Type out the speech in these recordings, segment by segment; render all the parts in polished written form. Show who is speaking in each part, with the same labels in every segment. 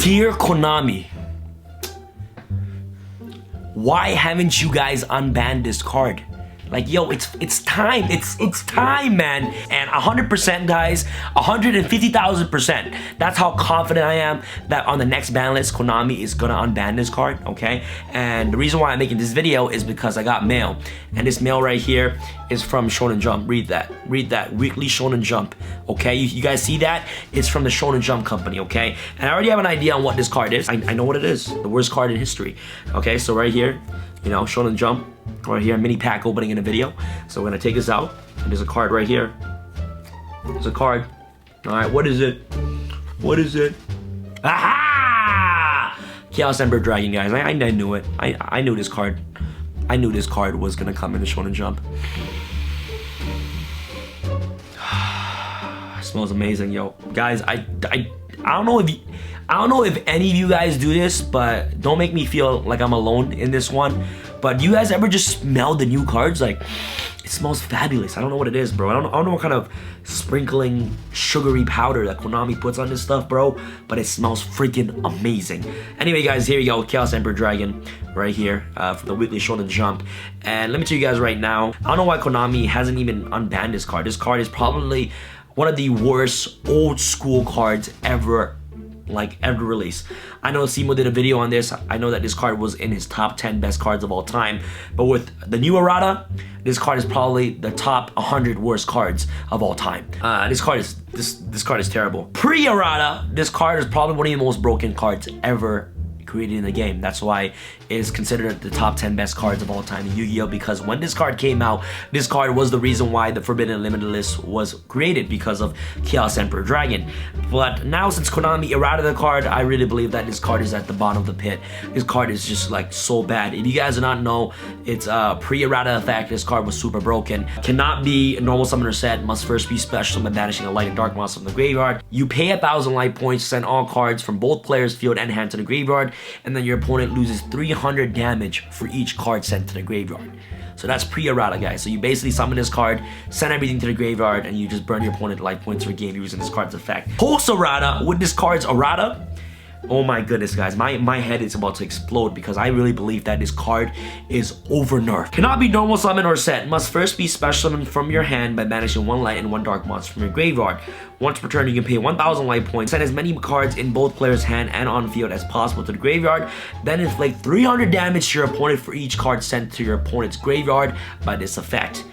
Speaker 1: Dear Konami, why haven't you guys unbanned this card? Like, yo, it's time. It's time, man. And 100%, guys, 150,000%. That's how confident I am that on the next ban list, Konami is gonna unban this card, okay? And the reason why I'm making this video is because I got mail. And this mail right here is from Shonen Jump. Read that. Read that. Weekly Shonen Jump, okay? You guys see that? It's from the Shonen Jump company, okay? And I already have an idea on what this card is. I know what it is. The worst card in history, okay? So right here, you know, Shonen Jump. Right here, mini pack opening in a video. So we're gonna take this out, and there's a card right here. There's a card. All right, what is it? What is it? Aha! Chaos Emperor Dragon, guys. I knew it. I knew this card. I knew this card was gonna come in the Shonen Jump. Smells amazing, yo, guys. I don't know if any of you guys do this, but don't make me feel like I'm alone in this one. But you guys ever just smell the new cards? Like, it smells fabulous. I don't know what it is, bro. I don't know what kind of sprinkling sugary powder that Konami puts on this stuff, bro. But it smells freaking amazing. Anyway, guys, here you go. Chaos Emperor Dragon right here from the Weekly Shonen Jump. And let me tell you guys right now, I don't know why Konami hasn't even unbanned this card. This card is probably one of the worst old school cards ever released. I know Simo did a video on this. I know that this card was in his top 10 best cards of all time. But with the new errata, this card is probably the top 100 worst cards of all time. This card is terrible. Pre-errata, this card is probably one of the most broken cards ever created in the game. That's why it is considered the top 10 best cards of all time in Yu-Gi-Oh! Because when this card came out, this card was the reason why the Forbidden Limited List was created, because of Chaos Emperor Dragon. But now, since Konami errated the card, I really believe that this card is at the bottom of the pit. This card is just like so bad. If you guys do not know, it's a pre-errata effect. This card was super broken. Cannot be a normal summoner set. Must first be special by banishing a light and dark monster from the graveyard. You pay 1,000 light points to send all cards from both players' field and hand to the graveyard, and then your opponent loses 300 damage for each card sent to the graveyard. So that's pre-errata, guys. So you basically summon this card, send everything to the graveyard, and you just burn your opponent life points for a game using this card's effect. Post-errata, with this card's errata, oh my goodness, guys, my head is about to explode, because I really believe that this card is over-nerfed. Cannot be normal summon or set. Must first be special summon from your hand by banishing 1 light and 1 dark monster from your graveyard. Once per turn, you can pay 1,000 light points, send as many cards in both players' hand and on field as possible to the graveyard, then inflict 300 damage to your opponent for each card sent to your opponent's graveyard by this effect.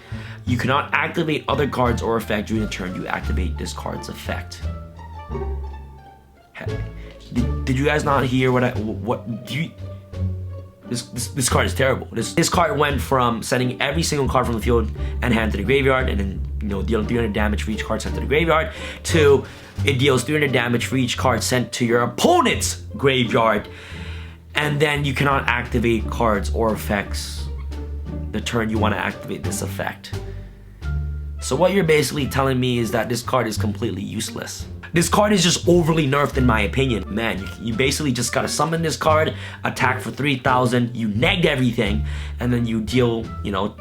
Speaker 1: You cannot activate other cards or effect during the turn you activate this card's effect. Did you guys not hear this card is terrible. This card went from sending every single card from the field and hand to the graveyard, and then, you know, dealing 300 damage for each card sent to the graveyard, to it deals 300 damage for each card sent to your opponent's graveyard, and then you cannot activate cards or effects the turn you want to activate this effect. So what you're basically telling me is that this card is completely useless. This card is just overly nerfed, in my opinion. Man, you basically just gotta summon this card, attack for 3,000, you negged everything, and then you deal, you know,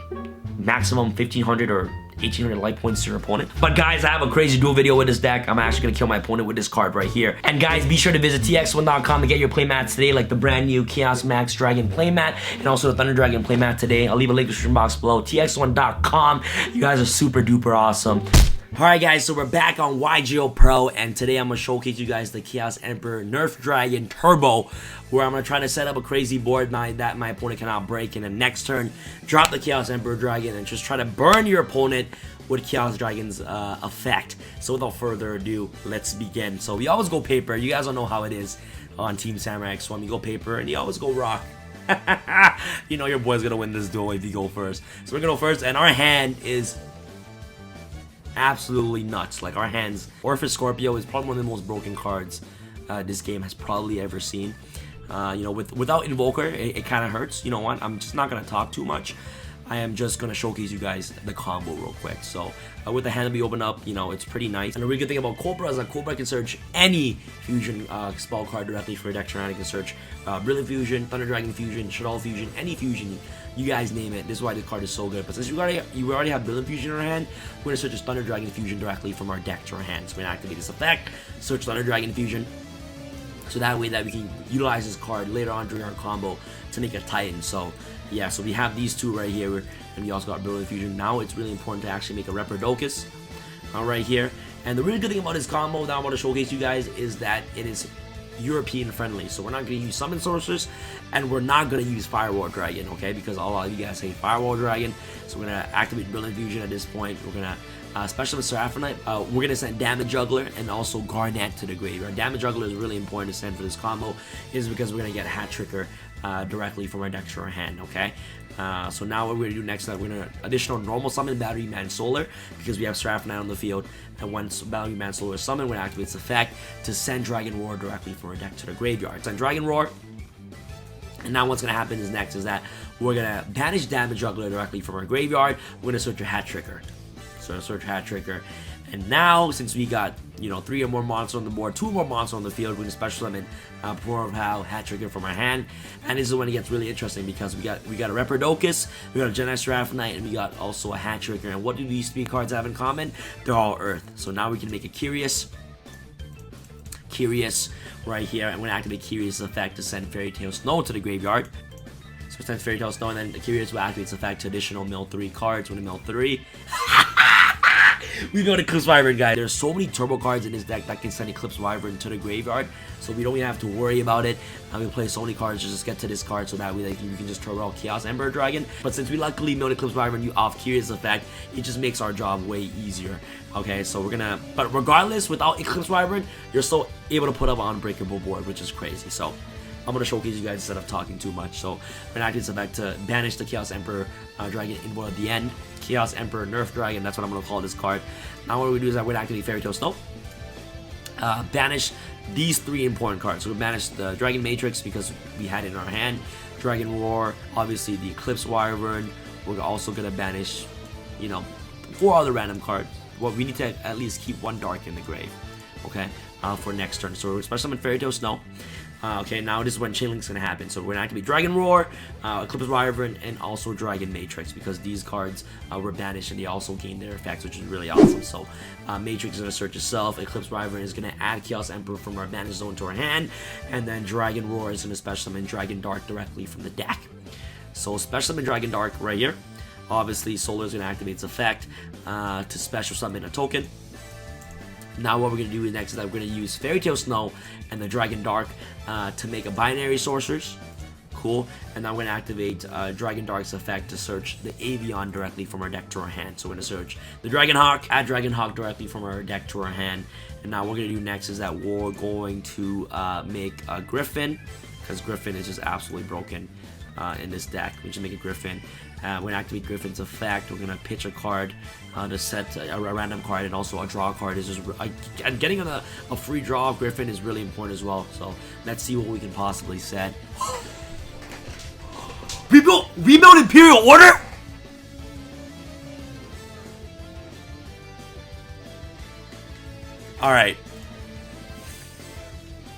Speaker 1: maximum 1,500 or 1,800 life points to your opponent. But guys, I have a crazy duel video with this deck. I'm actually gonna kill my opponent with this card right here. And guys, be sure to visit tx1.com to get your playmats today, like the brand new Chaos Max Dragon playmat, and also the Thunder Dragon playmat today. I'll leave a link in the description box below. tx1.com. You guys are super duper awesome. Alright guys, so we're back on YGOPro, and today I'm going to showcase you guys the Chaos Emperor Nerf Dragon Turbo, where I'm going to try to set up a crazy board that my opponent cannot break, and then next turn, drop the Chaos Emperor Dragon and just try to burn your opponent with Chaos Dragon's effect. So without further ado, let's begin. So we always go paper. You guys don't know how it is on TeamSamuraiX1. You go paper and you always go rock. You know your boy's going to win this duel if you go first. So we're going to go first, and our hand is absolutely nuts. Like, our hands, Orpheus Scorpio is probably one of the most broken cards this game has probably ever seen. You know, without Invoker, it kind of hurts. You know what? I'm just not gonna talk too much. I am just gonna showcase you guys the combo real quick. So with the hand that we open up, you know, it's pretty nice. And the really good thing about Cobra is that Cobra can search any fusion spell card directly for a deck turn. It can search Brilliant Fusion, Thunder Dragon Fusion, Shaddoll Fusion, any fusion, you guys name it. This is why this card is so good. But since you already have Brilliant Fusion in our hand, we're gonna search this Thunder Dragon Fusion directly from our deck to our hand. So we're gonna activate this effect, search Thunder Dragon Fusion, so that way that we can utilize this card later on during our combo to make a Titan. So yeah, so we have these two right here, and we also got Brilliant Fusion. Now it's really important to actually make a Reprodocus right here. And the really good thing about this combo that I want to showcase you guys is that it is European friendly. So we're not going to use Summon Sorceress, and we're not going to use Firewall Dragon, okay? Because a lot of you guys hate Firewall Dragon. So we're going to activate Brilliant Fusion at this point. We're going to especially with Seraphinite, we're going to send Damage Juggler and also Garnet to the graveyard. Damage Juggler is really important to send for this combo, is because we're going to get Hat Tricker directly from our deck to our hand, okay? So now what we're going to do next is we're going to additional normal summon Battery Man Solar, because we have Seraphinite on the field, and once Battery Man Solar is summoned, we're going to activate its effect to send Dragon Roar directly from our deck to the graveyard. Send Dragon Roar, and now what's going to happen is next is that we're going to banish Damage Juggler directly from our graveyard. We're going to search a Hat Tricker. So search Hat Tricker, and now since we got 3 or more monsters on the board, 2 more monsters on the field, we're going to special summon Poor of How Hat Tricker from our hand. And this is when it gets really interesting, because we got a Reprodocus, we got a Gen X Seraphinite, and we got also a Hat Tricker. And what do these 3 cards have in common? They're all Earth. So now we can make a Curious right here, and we're going to activate Curious effect to send Fairy Tale Snow to the graveyard. So it sends Fairy Tale Snow, and then the Curious will activate its effect to additional mill 3 cards. We're going to mill 3. We go to Eclipse Wyvern, guys. There's so many turbo cards in this deck that can send Eclipse Wyvern to the graveyard, so we don't even have to worry about it. We play so many cards to just get to this card, so that way we can just turbo out Chaos Emperor Dragon. But since we luckily know Eclipse Wyvern you off Curious effect, it just makes our job way easier. Okay, so we're gonna, but regardless, without Eclipse Wyvern, you're still able to put up an unbreakable board, which is crazy. So I'm going to showcase you guys instead of talking too much. So we're going to activate this effect to banish the Chaos Emperor Dragon inboard at the end. Chaos Emperor Nerf Dragon, that's what I'm going to call this card. Now what we do is that we're going to activate Fairy Tale Snow. Banish these 3 important cards. So we'll banish the Dragon Matrix because we had it in our hand. Dragon Roar, obviously the Eclipse Wyvern. We're also going to banish, 4 other random cards. Well, we need to at least keep 1 Dark in the grave, okay, for next turn. So we're special summon Fairy Tale Snow. Okay, now this is when Chain Link's gonna happen. So we're gonna activate Dragon Roar, Eclipse Wyvern, and also Dragon Matrix, because these cards were banished and they also gain their effects, which is really awesome. So Matrix is gonna search itself. Eclipse Wyvern is gonna add Chaos Emperor from our banished zone to our hand, and then Dragon Roar is gonna special summon Dragon Dark directly from the deck. So special summon Dragon Dark right here. Obviously, Solar is gonna activate its effect to special summon a token. Now what we're going to do next is that we're going to use Fairy Tale Snow and the Dragon Dark to make a binary sorcerers. Cool. And now we're going to activate Dragon Dark's effect to search the Avion directly from our deck to our hand. So we're going to search the Dragon Hawk, add Dragon Hawk directly from our deck to our hand. And now what we're going to do next is that we're going to make a Griffin, because Griffin is just absolutely broken in this deck. We just make a Griffin. We're going to activate Griffin's effect. We're going to pitch a card to set a random card, and also a draw card. Is just and getting a free draw of Griffin is really important as well. So let's see what we can possibly set. Rebuild Imperial Order. All right,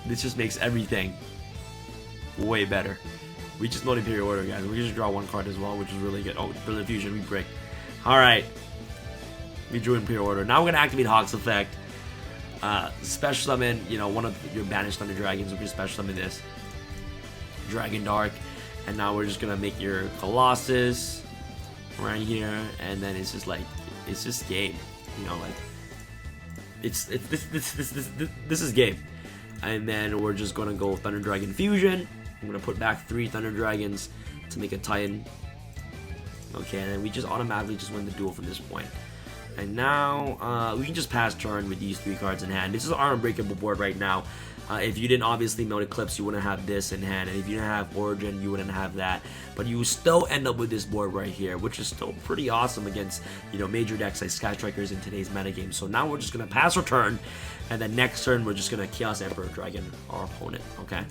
Speaker 1: this just makes everything way better. We just mode Imperial Order, guys. We just draw 1 card as well, which is really good. Oh, Brilliant Fusion, we break. Alright. We drew Imperial Order. Now we're going to activate Hawk's effect. Special summon, one of your banished Thunder Dragons. We're going to special summon this. Dragon Dark. And now we're just going to make your Colossus right here. And then it's just like, it's just game. This is game. And then we're just going to go Thunder Dragon Fusion. I'm going to put back 3 Thunder Dragons to make a Titan. Okay, and then we just automatically just win the duel from this point. And now, we can just pass turn with these 3 cards in hand. This is our unbreakable board right now. If you didn't obviously mount Eclipse, you wouldn't have this in hand. And if you didn't have Origin, you wouldn't have that. But you still end up with this board right here, which is still pretty awesome against, major decks like Sky Strikers in today's metagame. So now we're just going to pass our turn. And then next turn, we're just going to Chaos Emperor Dragon our opponent, okay?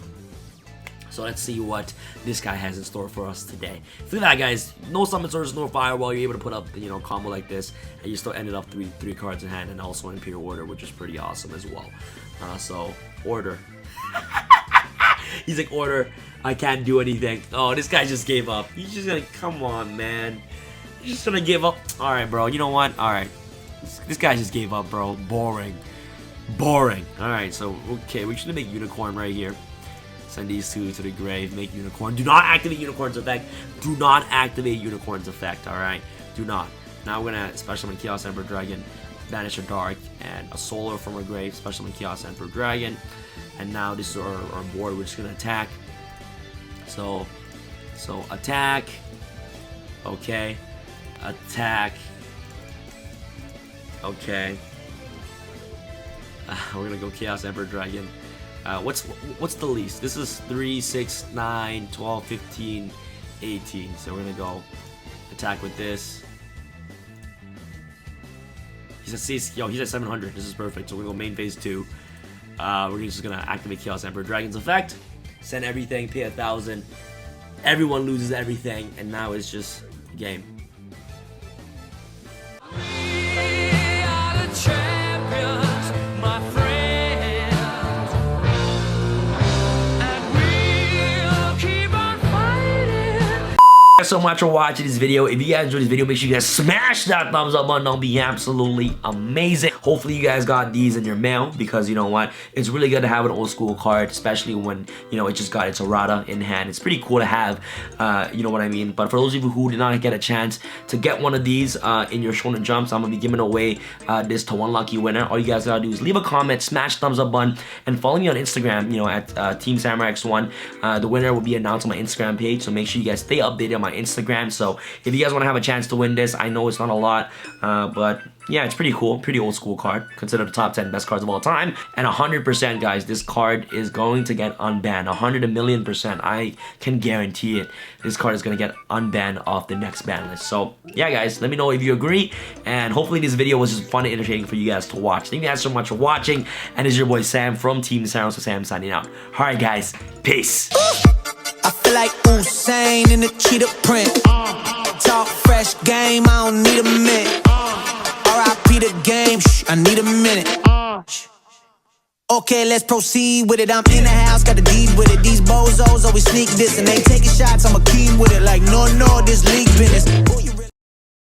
Speaker 1: So let's see what this guy has in store for us today. Look at that, guys. No Summon Sorceress, no Firewall. You're able to put up, combo like this, and you still ended up three cards in hand, and also an Imperial Order, which is pretty awesome as well. So Order. He's like, Order. I can't do anything. Oh, this guy just gave up. He's just gonna, come on, man. He's just gonna give up. All right, bro. You know what? All right. This guy just gave up, bro. Boring. Boring. Alright, so, okay, we're just gonna make unicorn right here. Send these two to the grave, make unicorn. Do not activate unicorn's effect. Do not activate unicorn's effect, alright? Do not. Now we're gonna special summon Chaos Emperor Dragon, banish a dark, and a solar from our grave, special summon Chaos Emperor Dragon. And now this is our board, we're just gonna attack. So attack. Okay. Attack. Okay. We're gonna go Chaos Emperor Dragon. What's the least? This is 3, 6, 9, 12, 15, 18. So we're gonna go attack with this. He's at 700. This is perfect. So we're gonna go main phase 2. We're just gonna activate Chaos Emperor Dragon's effect. Send everything, pay 1,000. Everyone loses everything, and now it's just game. Thanks so much for watching this video. If you guys enjoyed this video, make sure you guys smash that thumbs up button. That'll be absolutely amazing. Hopefully you guys got these in your mail, because you know what, it's really good to have an old school card, especially when you know it just got its errata in hand. It's pretty cool to have, you know what I mean. But for those of you who did not get a chance to get one of these in your Shonen Jumps, I'm gonna be giving away this to one lucky winner. All you guys gotta do is leave a comment, smash thumbs up button, and follow me on Instagram, you know, at TeamSamuraiX1. The winner will be announced on my Instagram page, so make sure you guys stay updated on my Instagram. So if you guys want to have a chance to win this, I know it's not a lot, but yeah, it's pretty cool, pretty old school card, considered the top 10 best cards of all time. And 100% guys, this card is going to get unbanned. 100,000,000%. I can guarantee it. This card is going to get unbanned off the next ban list. So yeah guys, let me know if you agree, and hopefully this video was just fun and entertaining for you guys to watch. Thank you guys so much for watching, and it's your boy Sam from Team Samurai. So Sam signing out. Alright guys, peace.
Speaker 2: I feel like Usain in the cheetah print. Talk fresh game, I don't need a minute. R.I.P. the game, I need a minute. Okay, let's proceed with it. I'm in the house, got the deed with it. These bozos always sneak this, and they taking shots, I'm a king with it. Like, no, this league business.